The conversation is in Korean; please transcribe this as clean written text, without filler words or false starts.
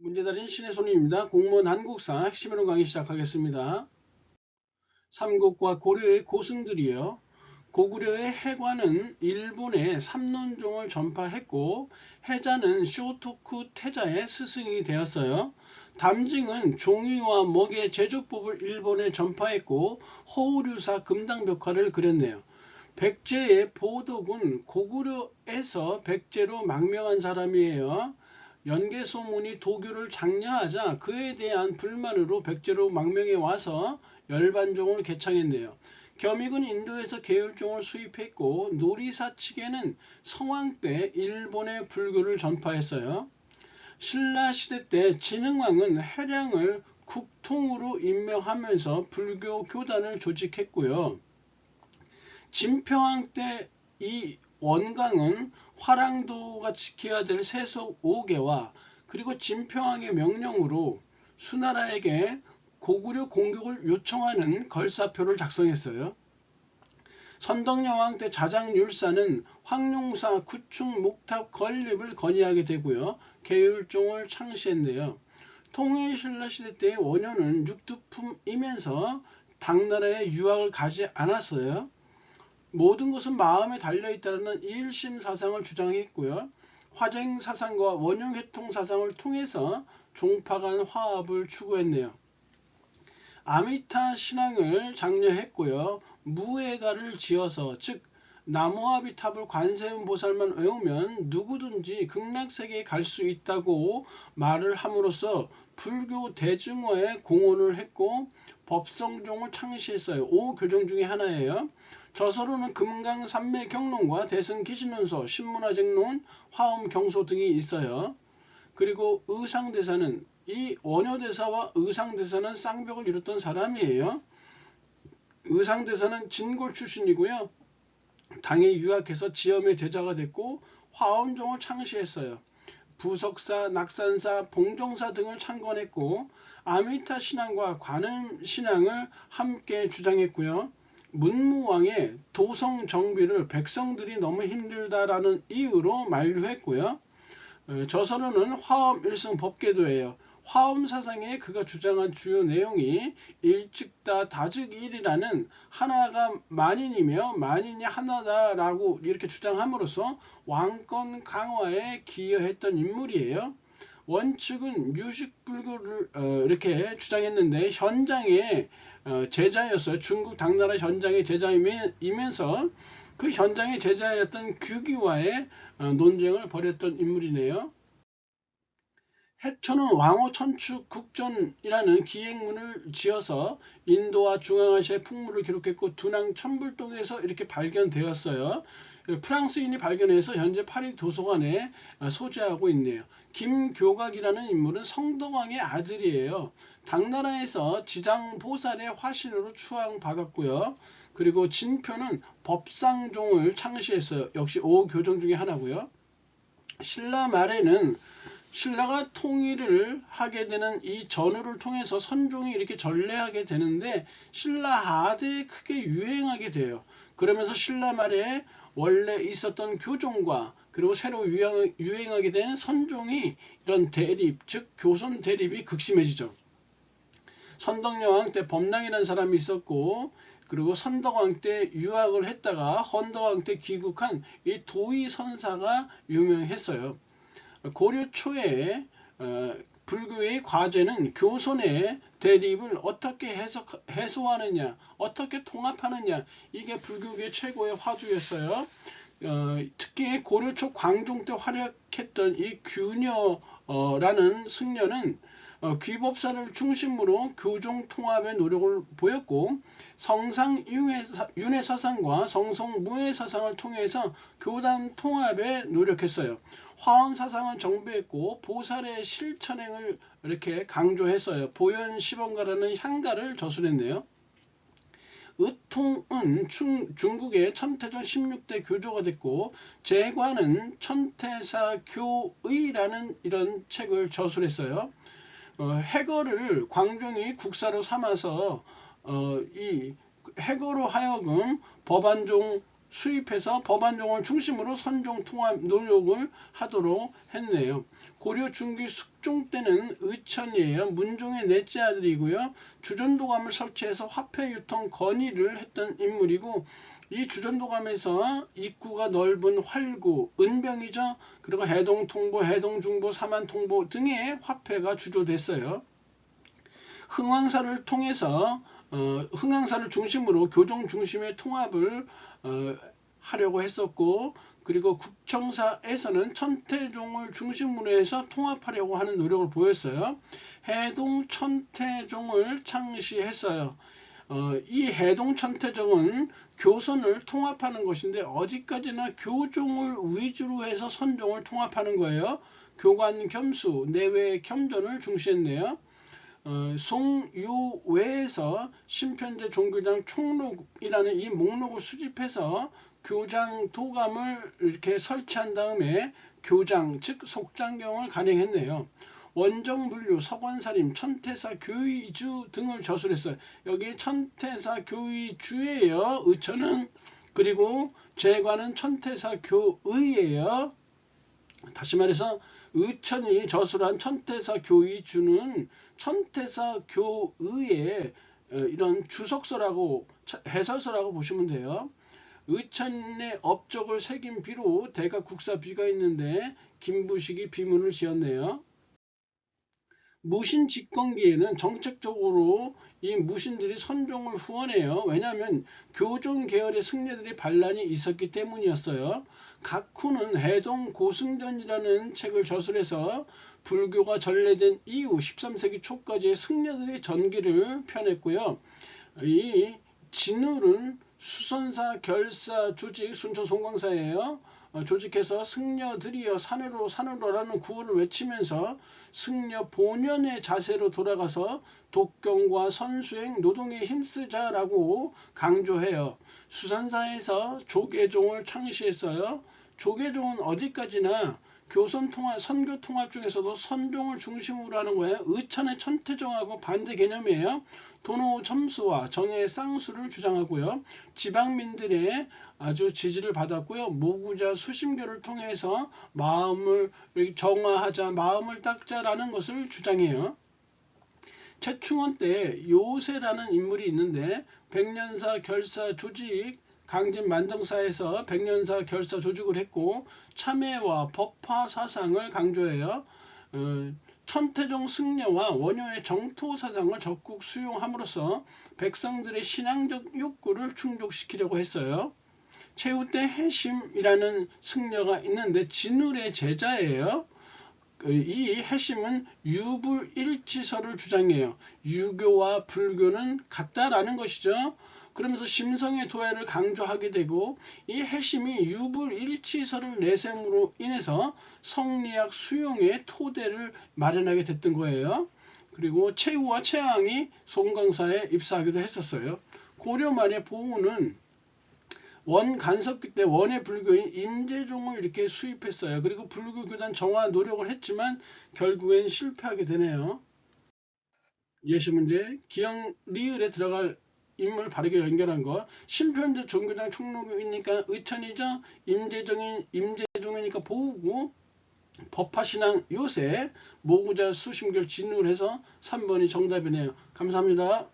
문제달인 신의 손님입니다. 공무원 한국사 핵심이론 강의 시작하겠습니다. 삼국과 고려의 고승들이요. 고구려의 해관은 일본의 삼론종을 전파했고 해자는 쇼토쿠 태자의 스승이 되었어요. 담징은 종이와 먹의 제조법을 일본에 전파했고 호우류사 금당벽화를 그렸네요. 백제의 보덕은 고구려에서 백제로 망명한 사람이에요. 연개소문이 도교를 장려하자 그에 대한 불만으로 백제로 망명해 와서 열반종을 개창했네요. 겸익은 인도에서 계율종을 수입했고 노리사측에는 성왕 때 일본의 불교를 전파했어요. 신라시대 때 진흥왕은 해량을 국통으로 임명하면서 불교 교단을 조직했고요. 진평왕 때 이 원강은 화랑도가 지켜야 될 세속 5개와 그리고 진평왕의 명령으로 수나라에게 고구려 공격을 요청하는 걸사표를 작성했어요. 선덕여왕 때 자장율사는 황룡사 구축 목탑 건립을 건의하게 되고요. 계율종을 창시했네요. 통일신라시대 때의 원효는 육두품이면서 당나라에 유학을 가지 않았어요. 모든 것은 마음에 달려있다는 이일심 사상을 주장했고요. 화쟁 사상과 원흉회통 사상을 통해서 종파 간 화합을 추구했네요. 아미타 신앙을 장려했고요. 무예가를 지어서 즉 나무아비탑을 관세음 보살만 외우면 누구든지 극락세계에 갈 수 있다고 말을 함으로써 불교 대중화에 공헌을 했고 법성종을 창시했어요. 5교정 중에 하나예요. 저서로는 금강산매경론과 대승기신론서, 신문화쟁론, 화엄경소 등이 있어요. 그리고 의상대사는 이 원효대사와 의상대사는 쌍벽을 이뤘던 사람이에요. 의상대사는 진골 출신이고요. 당에 유학해서 지엄의 제자가 됐고 화엄종을 창시했어요. 부석사, 낙산사, 봉종사 등을 창건했고 아미타 신앙과 관음 신앙을 함께 주장했고요. 문무왕의 도성 정비를 백성들이 너무 힘들다라는 이유로 만류했고요. 저서로는 화엄 일승 법계도예요. 화엄 사상에 그가 주장한 주요 내용이 일즉다 다즉일이라는 하나가 만인이며 만인이 하나다라고 이렇게 주장함으로써 왕권 강화에 기여했던 인물이에요. 원칙은 유식불교를 이렇게 주장했는데 현장의 제자였어요. 중국 당나라 현장의 제자이면서 그 현장의 제자였던 규기와의 논쟁을 벌였던 인물이네요. 해초는 왕호천축국전이라는 기행문을 지어서 인도와 중앙아시아의 풍물을 기록했고 두낭 천불동에서 이렇게 발견되었어요. 프랑스인이 발견해서 현재 파리 도서관에 소재하고 있네요. 김교각이라는 인물은 성덕왕의 아들이에요. 당나라에서 지장보살의 화신으로 추앙받았고요. 그리고 진표는 법상종을 창시했어요. 역시 5교정 중에 하나고요. 신라 말에는 신라가 통일을 하게 되는 이 전후를 통해서 선종이 이렇게 전래하게 되는데 신라 하대에 크게 유행하게 돼요. 그러면서 신라 말에 원래 있었던 교종과 그리고 새로 유행하게 된 선종이 이런 대립, 즉 교선 대립이 극심해지죠. 선덕여왕 때 범랑이라는 사람이 있었고 그리고 선덕왕 때 유학을 했다가 헌덕왕 때 귀국한 이 도의선사가 유명했어요. 고려 초에 불교의 과제는 교선의 대립을 어떻게 해소하느냐, 어떻게 통합하느냐, 이게 불교계의 최고의 화두였어요. 특히 고려 초 광종 때 활약했던 이 규녀라는 승려는 귀법사를 중심으로 교종 통합의 노력을 보였고 성상윤회 사상과 성송무회 사상을 통해서 교단 통합에 노력했어요. 화엄 사상을 정비했고 보살의 실천행을 이렇게 강조했어요. 보현시범가라는 향가를 저술했네요. 의통은 중국의 천태전 16대 교조가 됐고 제관은 천태사교의라는 이런 책을 저술했어요. 해거를 광종이 국사로 삼아서 이 해거로 하여금 법안종 수입해서 법안종을 중심으로 선종 통합 노력을 하도록 했네요. 고려 중기 숙종 때는 의천이에요. 문종의 넷째 아들이고요. 주전도감을 설치해서 화폐 유통 건의를 했던 인물이고, 이 주전도감에서 입구가 넓은 활구, 은병이죠. 그리고 해동통보, 해동중보, 사만통보 등의 화폐가 주조됐어요. 흥왕사를 통해서 흥왕사를 중심으로 교종 중심의 통합을 하려고 했었고, 그리고 국청사에서는 천태종을 중심으로 해서 통합하려고 하는 노력을 보였어요. 해동 천태종을 창시했어요. 이 해동 천태종은 교선을 통합하는 것인데, 어디까지나 교종을 위주로 해서 선종을 통합하는 거예요. 교관 겸수, 내외 겸전을 중시했네요. 송유외에서 심편제 종교장 총록이라는 이 목록을 수집해서 교장 도감을 이렇게 설치한 다음에 교장 즉 속장경을 간행했네요. 원정물류, 서관사림, 천태사 교의주 등을 저술했어요. 여기 천태사 교의주예요. 의천은. 그리고 제관은 천태사 교의예요. 다시 말해서 의천이 저술한 천태사 교의주는 천태사 교의의 이런 주석서라고, 해설서라고 보시면 돼요. 의천의 업적을 새긴 비로 대각국사 비가 있는데 김부식이 비문을 지었네요. 무신 집권기에는 정책적으로 이 무신들이 선종을 후원해요. 왜냐하면 교종 계열의 승려들이 반란이 있었기 때문이었어요. 각후는 해동 고승전이라는 책을 저술해서 불교가 전래된 이후 13세기 초까지의 승려들의 전기를 펴냈고요. 이 진울은 수선사 결사 조직 순천 송광사예요. 조직해서 승려들이여 산으로 산으로라는 구호를 외치면서 승려 본연의 자세로 돌아가서 독경과 선수행 노동에 힘쓰자라고 강조해요. 수선사에서 조계종을 창시했어요. 조계종은 어디까지나 교선 통합, 선교 통합 중에서도 선종을 중심으로 하는 거예요. 의천의 천태종하고 반대 개념이에요. 도노 첨수와 정의 쌍수를 주장하고요. 지방민들의 아주 지지를 받았고요. 모구자 수심교를 통해서 마음을 정화하자, 마음을 닦자라는 것을 주장해요. 최충원 때 요세라는 인물이 있는데 백년사 결사 조직, 강진 만정사에서 백년사 결사 조직을 했고 참회와 법화 사상을 강조해요. 천태종 승려와 원효의 정토 사상을 적극 수용함으로써 백성들의 신앙적 욕구를 충족시키려고 했어요. 최후 때 해심이라는 승려가 있는데 진울의 제자예요. 이 해심은 유불일치설을 주장해요. 유교와 불교는 같다라는 것이죠. 그러면서 심성의 도야를 강조하게 되고, 이 해심이 유불일치설을 내셈으로 인해서 성리학 수용의 토대를 마련하게 됐던 거예요. 그리고 최후와 최왕이 송광사에 입사하기도 했었어요. 고려 말의 보우는 원간섭기 때 원의 불교인 임재종을 이렇게 수입했어요. 그리고 불교 교단 정화 노력을 했지만 결국엔 실패하게 되네요. 예시문제, 기역 리을에 들어갈 인물 바르게 연결한 거. 심편제 종교장 총록이니까 의천이죠. 임재종이니까 보우고, 법화신앙 요새, 모구자 수심결 진우를 해서 3번이 정답이네요. 감사합니다.